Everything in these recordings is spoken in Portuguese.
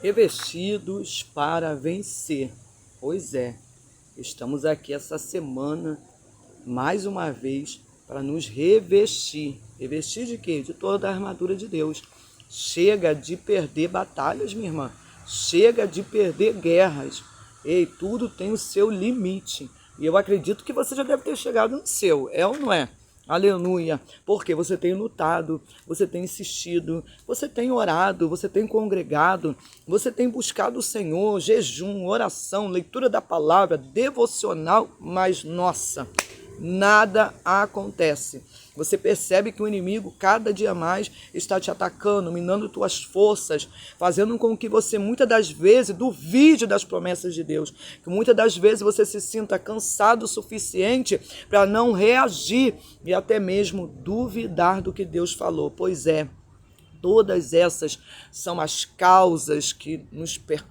Revestidos para vencer. Pois é, estamos aqui essa semana, mais uma vez, para nos revestir. Revestir de quê? De toda a armadura de Deus. Chega de perder batalhas, minha irmã. Chega de perder guerras. Ei, tudo tem o seu limite. E eu acredito que você já deve ter chegado no seu, é ou não é? Aleluia, porque você tem lutado, você tem insistido, você tem orado, você tem congregado, você tem buscado o Senhor, jejum, oração, leitura da palavra, devocional, mas nossa, nada acontece. Você percebe que o inimigo cada dia mais está te atacando, minando tuas forças, fazendo com que você muitas das vezes duvide das promessas de Deus, que muitas das vezes você se sinta cansado o suficiente para não reagir e até mesmo duvidar do que Deus falou. Pois é, todas essas são as causas que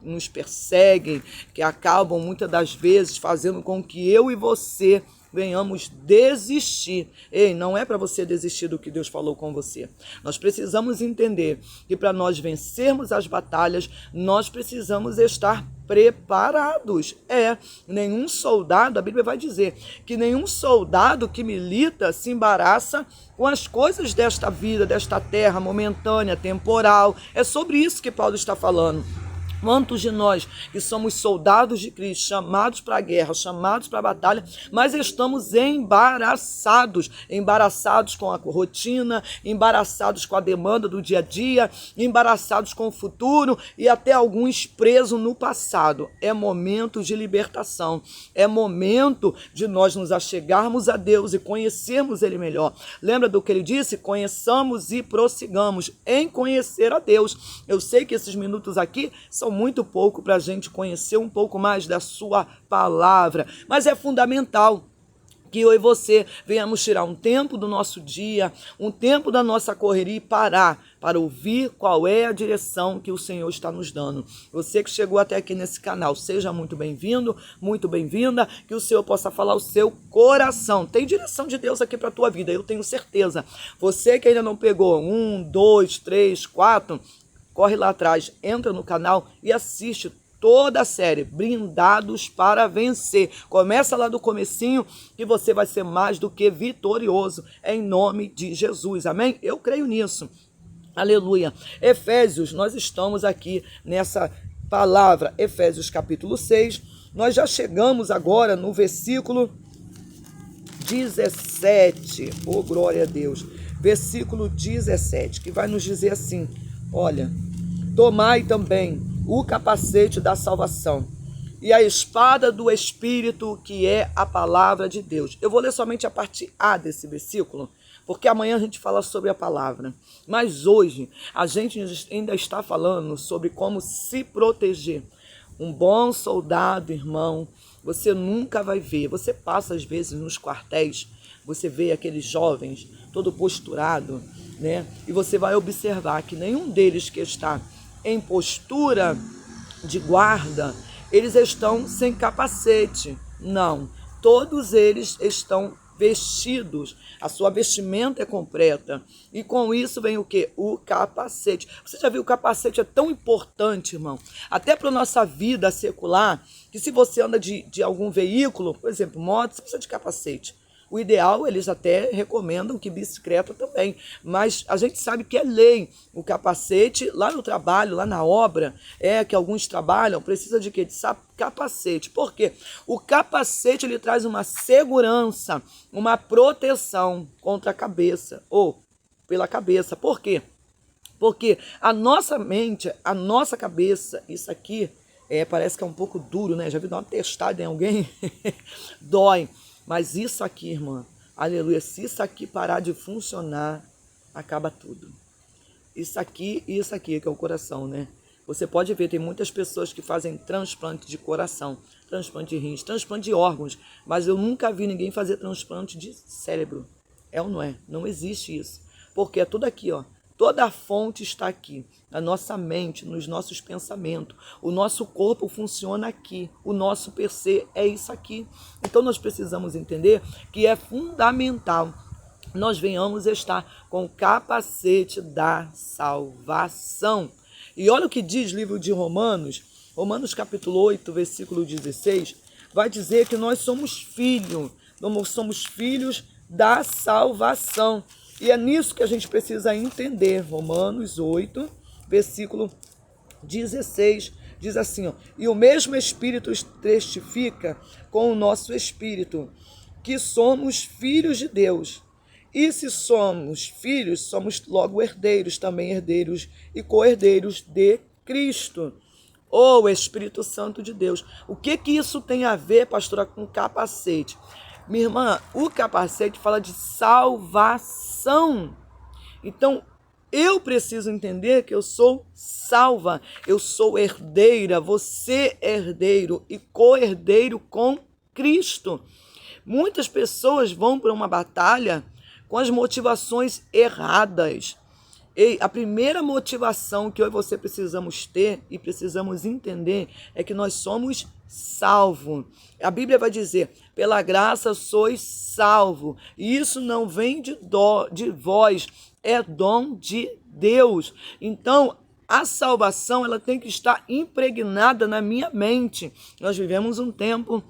nos perseguem, que acabam muitas das vezes fazendo com que eu e você venhamos desistir. Ei, não é para você desistir do que Deus falou com você. Nós precisamos entender que para nós vencermos as batalhas, nós precisamos estar preparados. Nenhum soldado, a Bíblia vai dizer que nenhum soldado que milita se embaraça com as coisas desta vida, desta terra momentânea, temporal. É sobre isso que Paulo está falando. Quantos de nós que somos soldados de Cristo, chamados para a guerra, chamados para a batalha, mas estamos embaraçados com a rotina, embaraçados com a demanda do dia a dia, embaraçados com o futuro e até alguns presos no passado. É momento de libertação, é momento de nós nos achegarmos a Deus e conhecermos Ele melhor. Lembra do que Ele disse? Conheçamos e prossigamos em conhecer a Deus. Eu sei que esses minutos aqui são muito pouco para a gente conhecer um pouco mais da sua palavra, mas é fundamental que eu e você venhamos tirar um tempo do nosso dia, um tempo da nossa correria e parar para ouvir qual é a direção que o Senhor está nos dando. Você que chegou até aqui nesse canal, seja muito bem-vindo, muito bem-vinda, que o Senhor possa falar o seu coração. Tem direção de Deus aqui para a tua vida, eu tenho certeza. Você que ainda não pegou 1, 2, 3, 4... corre lá atrás, entra no canal e assiste toda a série Blindados para Vencer. Começa lá do comecinho que você vai ser mais do que vitorioso em nome de Jesus. Amém? Eu creio nisso. Aleluia. Efésios, nós estamos aqui nessa palavra, Efésios capítulo 6. Nós já chegamos agora no versículo 17. Oh, glória a Deus. Versículo 17, que vai nos dizer assim: olha, tomai também o capacete da salvação e a espada do Espírito, que é a palavra de Deus. Eu vou ler somente a parte A desse versículo, porque amanhã a gente fala sobre a palavra. Mas hoje a gente ainda está falando sobre como se proteger. Um bom soldado, irmão, você nunca vai ver. Você passa às vezes nos quartéis, você vê aqueles jovens todo posturado, né? E você vai observar que nenhum deles que está em postura de guarda, eles estão sem capacete. Não, todos eles estão vestidos, a sua vestimenta é completa. E com isso vem o quê? O capacete. Você já viu, o capacete é tão importante, irmão, até para a nossa vida secular, que se você anda de algum veículo, por exemplo, moto, você precisa de capacete. O ideal, eles até recomendam que bicicleta também, mas a gente sabe que é lei. O capacete, lá no trabalho, lá na obra, que alguns trabalham, precisa de quê? De capacete. Por quê? O capacete, ele traz uma segurança, uma proteção contra a cabeça, ou pela cabeça. Por quê? Porque a nossa mente, a nossa cabeça, isso aqui, parece que é um pouco duro, né? Já viu dar uma testada em alguém? Dói. Mas isso aqui, irmã, aleluia, se isso aqui parar de funcionar, acaba tudo. Isso aqui que é o coração, né? Você pode ver, tem muitas pessoas que fazem transplante de coração, transplante de rins, transplante de órgãos, mas eu nunca vi ninguém fazer transplante de cérebro. É ou não é? Não existe isso. Porque é tudo aqui, ó. Toda a fonte está aqui, na nossa mente, nos nossos pensamentos. O nosso corpo funciona aqui, o nosso PC é isso aqui. Então nós precisamos entender que é fundamental nós venhamos estar com o capacete da salvação. E olha o que diz o livro de Romanos, Romanos capítulo 8, versículo 16, vai dizer que nós somos filhos da salvação. E é nisso que a gente precisa entender. Romanos 8, versículo 16, diz assim, ó, e o mesmo Espírito testifica com o nosso Espírito que somos filhos de Deus. E se somos filhos, somos logo herdeiros, também herdeiros e co-herdeiros de Cristo. O Espírito Santo de Deus. O que isso tem a ver, pastora, com capacete? Minha irmã, o capacete fala de salvação. Então, eu preciso entender que eu sou salva, eu sou herdeira, você é herdeiro e co-herdeiro com Cristo. Muitas pessoas vão para uma batalha com as motivações erradas. E a primeira motivação que eu e você precisamos ter e precisamos entender é que nós somos salvos. A Bíblia vai dizer, pela graça sois salvos. E isso não vem de vós, é dom de Deus. Então, a salvação ela tem que estar impregnada na minha mente. Nós vivemos um tempo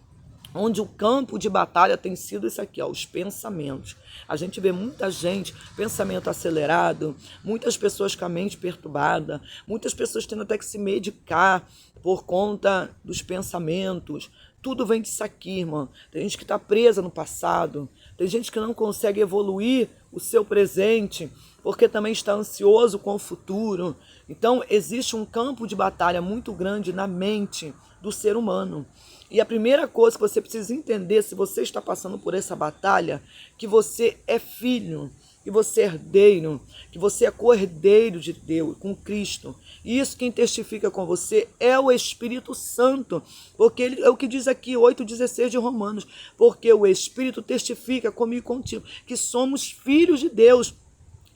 onde o campo de batalha tem sido isso aqui, ó, os pensamentos. A gente vê muita gente, pensamento acelerado, muitas pessoas com a mente perturbada, muitas pessoas tendo até que se medicar por conta dos pensamentos. Tudo vem disso aqui, irmão. Tem gente que está presa no passado, tem gente que não consegue evoluir o seu presente, porque também está ansioso com o futuro. Então, existe um campo de batalha muito grande na mente do ser humano. E a primeira coisa que você precisa entender, se você está passando por essa batalha, que você é filho, que você é herdeiro, que você é co-herdeiro de Deus, com Cristo. E isso quem testifica com você é o Espírito Santo, porque ele, é o que diz aqui, 8,16 de Romanos, porque o Espírito testifica comigo e contigo, que somos filhos de Deus.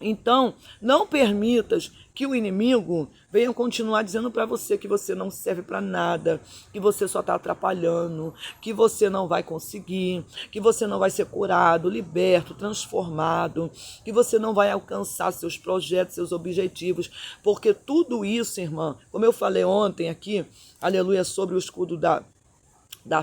Então, não permitas que o inimigo venha continuar dizendo para você que você não serve para nada, que você só está atrapalhando, que você não vai conseguir, que você não vai ser curado, liberto, transformado, que você não vai alcançar seus projetos, seus objetivos, porque tudo isso, irmã, como eu falei ontem aqui, aleluia, sobre o escudo da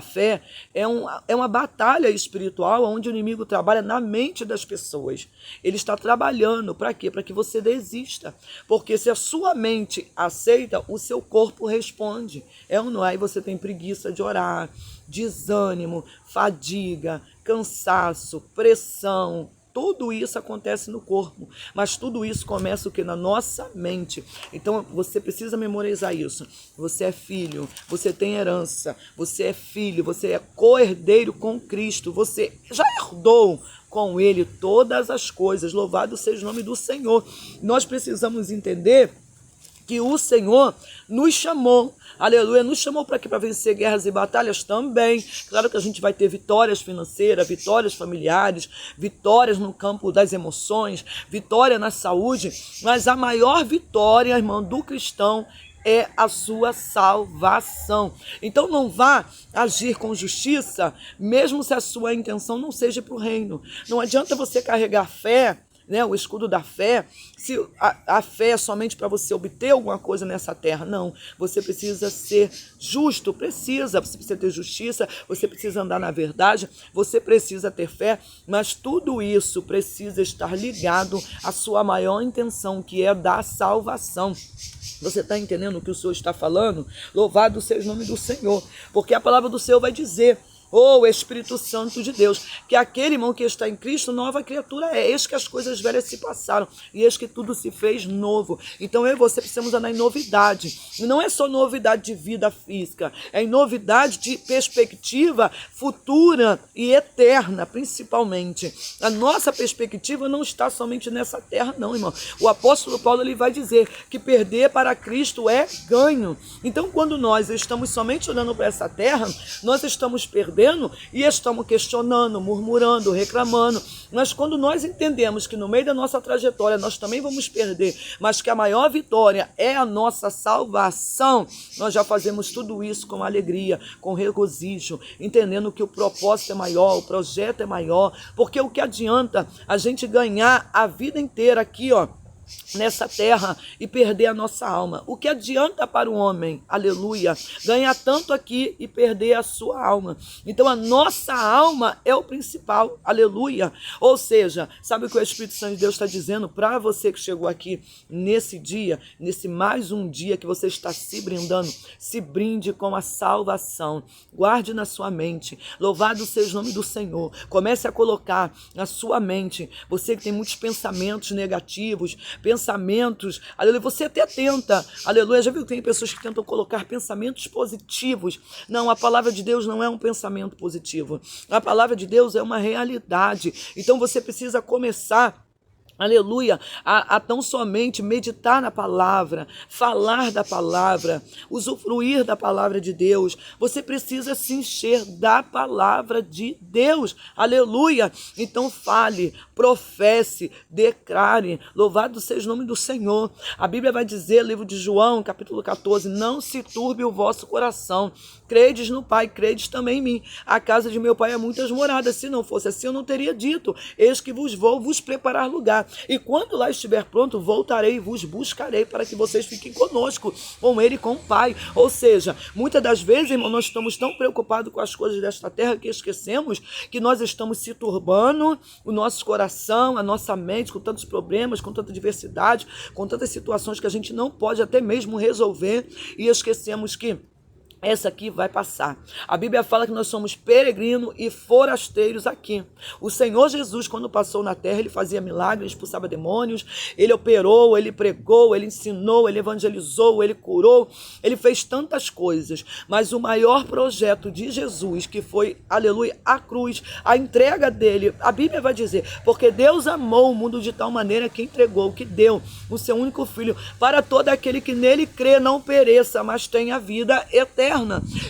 fé, é uma batalha espiritual onde o inimigo trabalha na mente das pessoas. Ele está trabalhando para quê? Para que você desista. Porque se a sua mente aceita, o seu corpo responde. É ou não é? Aí você tem preguiça de orar, desânimo, fadiga, cansaço, pressão. Tudo isso acontece no corpo, mas tudo isso começa o que? Na nossa mente. Então você precisa memorizar isso. Você é filho, você tem herança, você é filho, você é co-herdeiro com Cristo, você já herdou com Ele todas as coisas. Louvado seja o nome do Senhor. Nós precisamos entender que o Senhor nos chamou, aleluia, nos chamou para quê? Para vencer guerras e batalhas também. Claro que a gente vai ter vitórias financeiras, vitórias familiares, vitórias no campo das emoções, vitória na saúde, mas a maior vitória, irmão, do cristão é a sua salvação. Então não vá agir com justiça, mesmo se a sua intenção não seja para o reino. Não adianta você carregar fé, né, o escudo da fé, se a fé é somente para você obter alguma coisa nessa terra. Não, você precisa ser justo, você precisa ter justiça, você precisa andar na verdade, você precisa ter fé, mas tudo isso precisa estar ligado à sua maior intenção, que é da salvação. Você está entendendo o que o Senhor está falando? Louvado seja o nome do Senhor, porque a palavra do Senhor vai dizer, o Espírito Santo de Deus, que aquele irmão que está em Cristo, nova criatura é. Eis que as coisas velhas se passaram e eis que tudo se fez novo. Então eu e você precisamos andar em novidade. E não é só novidade de vida física, é em novidade de perspectiva futura e eterna, principalmente. A nossa perspectiva não está somente nessa terra, não, irmão. O apóstolo Paulo ele vai dizer que perder para Cristo é ganho. Então quando nós estamos somente olhando para essa terra, nós estamos perdendo e estamos questionando, murmurando, reclamando. Mas quando nós entendemos que no meio da nossa trajetória nós também vamos perder, mas que a maior vitória é a nossa salvação, nós já fazemos tudo isso com alegria, com regozijo, entendendo que o propósito é maior, o projeto é maior, porque o que adianta a gente ganhar a vida inteira aqui, ó, nessa terra e perder a nossa alma. O que adianta para o homem, aleluia, ganhar tanto aqui e perder a sua alma? Então a nossa alma é o principal, aleluia. Ou seja, sabe o que o Espírito Santo de Deus está dizendo para você que chegou aqui nesse dia, nesse mais um dia que você está se brindando? Se brinde com a salvação, guarde na sua mente, louvado seja o nome do Senhor. Comece a colocar na sua mente, você que tem muitos pensamentos negativos, pensamentos, aleluia, você até tenta, aleluia, já viu que tem pessoas que tentam colocar pensamentos positivos? Não, a palavra de Deus não é um pensamento positivo, a palavra de Deus é uma realidade. Então você precisa começar, aleluia, a tão somente meditar na palavra, falar da palavra, usufruir da palavra de Deus. Você precisa se encher da palavra de Deus, aleluia. Então fale, professe, declare, louvado seja o nome do Senhor. A Bíblia vai dizer, livro de João, capítulo 14, não se turbe o vosso coração, credes no Pai, credes também em mim. A casa de meu Pai há muitas moradas, se não fosse assim eu não teria dito, eis que vou vos preparar lugar. E quando lá estiver pronto, voltarei e vos buscarei para que vocês fiquem conosco, com Ele e com o Pai. Ou seja, muitas das vezes, irmão, nós estamos tão preocupados com as coisas desta terra que esquecemos que nós estamos se turbando o nosso coração, a nossa mente, com tantos problemas, com tanta diversidade, com tantas situações que a gente não pode até mesmo resolver, e esquecemos que essa aqui vai passar. A Bíblia fala que nós somos peregrinos e forasteiros aqui. O Senhor Jesus, quando passou na terra, ele fazia milagres, expulsava demônios, ele operou, ele pregou, ele ensinou, ele evangelizou, ele curou, ele fez tantas coisas. Mas o maior projeto de Jesus, que foi, aleluia, a cruz, a entrega dele, a Bíblia vai dizer, porque Deus amou o mundo de tal maneira que entregou, que deu o seu único filho, para todo aquele que nele crê não pereça, mas tenha vida eterna.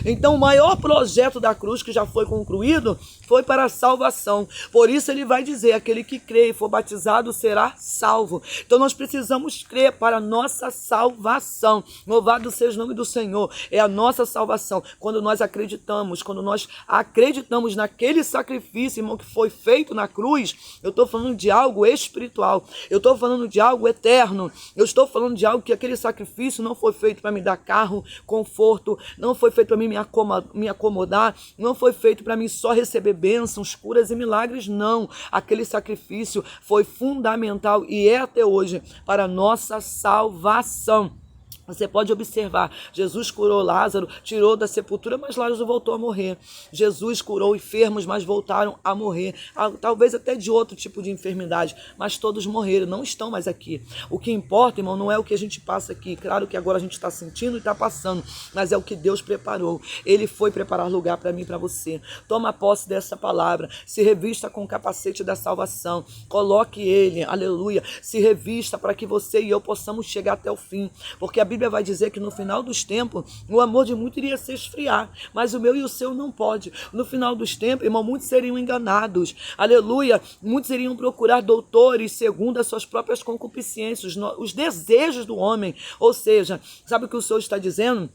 Então o maior projeto da cruz que já foi concluído foi para a salvação. Por isso ele vai dizer, aquele que crê e for batizado será salvo. Então nós precisamos crer para a nossa salvação. Louvado seja o nome do Senhor. É a nossa salvação. Quando nós acreditamos naquele sacrifício, irmão, que foi feito na cruz, eu estou falando de algo espiritual. Eu estou falando de algo eterno. Eu estou falando de algo que aquele sacrifício não foi feito para me dar carro, conforto, não foi feito para mim me acomodar, não foi feito para mim só receber bênçãos, curas e milagres, não. Aquele sacrifício foi fundamental e é até hoje para a nossa salvação. Você pode observar, Jesus curou Lázaro, tirou da sepultura, mas Lázaro voltou a morrer. Jesus curou enfermos, mas voltaram a morrer. Talvez até de outro tipo de enfermidade, mas todos morreram, não estão mais aqui. O que importa, irmão, não é o que a gente passa aqui. Claro que agora a gente está sentindo e está passando, mas é o que Deus preparou. Ele foi preparar lugar para mim e para você. Toma posse dessa palavra, se revista com o capacete da salvação, coloque ele, aleluia, se revista para que você e eu possamos chegar até o fim, porque a Bíblia vai dizer que no final dos tempos o amor de muitos iria se esfriar, mas o meu e o seu não pode. No final dos tempos, irmão, muitos seriam enganados, aleluia, muitos iriam procurar doutores segundo as suas próprias concupiscências, os desejos do homem. Ou seja, sabe o que o Senhor está dizendo?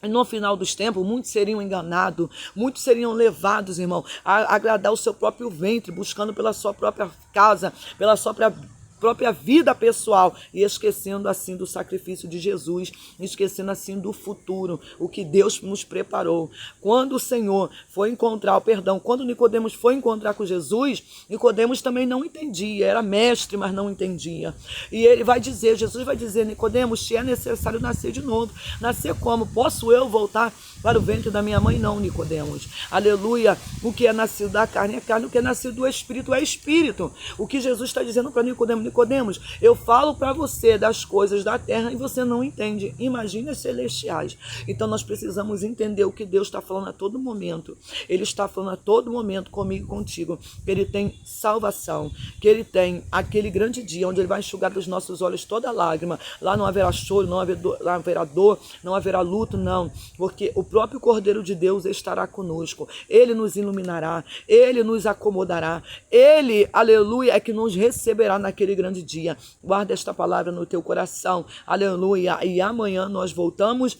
No final dos tempos, muitos seriam enganados, muitos seriam levados, irmão, a agradar o seu próprio ventre, buscando pela sua própria casa, pela sua própria vida pessoal, e esquecendo assim do sacrifício de Jesus, esquecendo assim do futuro, o que Deus nos preparou. Quando o Senhor foi encontrar, quando Nicodemos foi encontrar com Jesus, Nicodemos também não entendia, era mestre, mas não entendia. E ele vai dizer, Jesus vai dizer, Nicodemos, te é necessário nascer de novo. Nascer como? Posso eu voltar para o ventre da minha mãe? Não, Nicodemos. Aleluia. O que é nascido da carne é carne, o que é nascido do Espírito é Espírito. O que Jesus está dizendo para Nicodemos, eu falo para você das coisas da terra e você não entende. Imagine as celestiais. Então nós precisamos entender o que Deus está falando a todo momento. Ele está falando a todo momento comigo e contigo, que Ele tem salvação, que Ele tem aquele grande dia onde Ele vai enxugar dos nossos olhos toda lágrima. Lá não haverá choro, não haverá dor, não haverá luto, não. Porque o próprio Cordeiro de Deus estará conosco. Ele nos iluminará, Ele nos acomodará. Ele, aleluia, é que nos receberá naquele grande dia. Guarda esta palavra no teu coração, aleluia, e amanhã nós voltamos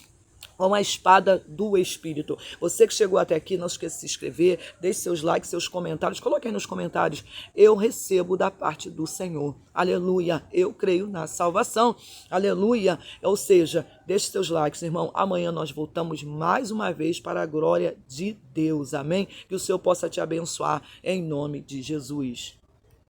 com a espada do Espírito. Você que chegou até aqui, não esqueça de se inscrever, deixe seus likes, seus comentários, coloque aí nos comentários, eu recebo da parte do Senhor, aleluia, eu creio na salvação, aleluia, ou seja, deixe seus likes, irmão, amanhã nós voltamos mais uma vez para a glória de Deus, amém? Que o Senhor possa te abençoar em nome de Jesus.